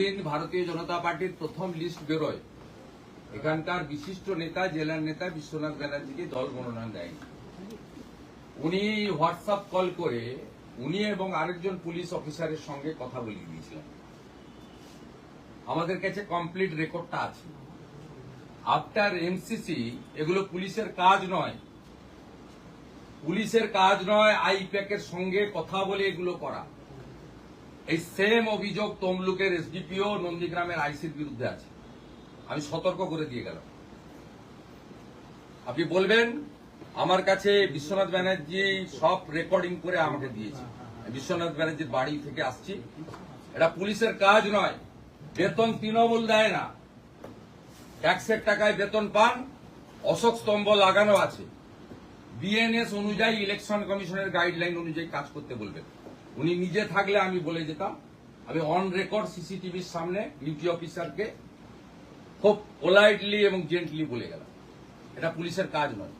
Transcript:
ভারতীয় জনতা পার্টির প্রথম লিস্ট বেরোয়, এখানকার বিশিষ্ট নেতা জেলার নেতা বিশ্বনাথ ব্যানার্জিকে দল মনোনয়ন দেয়নি। উনি হোয়াটসঅ্যাপ কল করে উনি এবং আরেকজন পুলিশ অফিসারের সঙ্গে কথা বলিয়ে দিয়েছিলেন। আমাদের কাছে কমপ্লিট রেকর্ডটা আছে। আফটার এমসিসি এগুলো পুলিশের কাজ নয়, পুলিশের কাজ নয় আইপ্যাকের সঙ্গে কথা বলে এগুলো করা। এই সেম অভিযোগ তমলুকের এসডিপিও নন্দীগ্রামের আইসির বিরুদ্ধে আছে। আমি সতর্ক করে দিয়ে গেলাম। আপনি বলবেন আমার কাছে বিশ্বনাথ ব্যানার্জি সব রেকর্ডিং করে আমাকে দিয়েছে। বিশ্বনাথ ব্যানার্জির বাড়ি থেকে আসছি। এটা পুলিশের কাজ নয়। বেতন তৃণমূল দেয় না, ট্যাক্সের টাকায় বেতন পান। অশোক স্তম্ভ লাগানো আছে। বিএনএস অনুযায়ী ইলেকশন কমিশনের গাইডলাইন অনুযায়ী কাজ করতে বলবেন। উনি নিজে থাকলে আমি বলে যেতাম। আমি অন রেকর্ড সিসিটিভির সামনে ডিউটি অফিসারকে খুব পোলাইটলি এবং জেন্টলি বলে গেলাম, এটা পুলিশের কাজ নয়।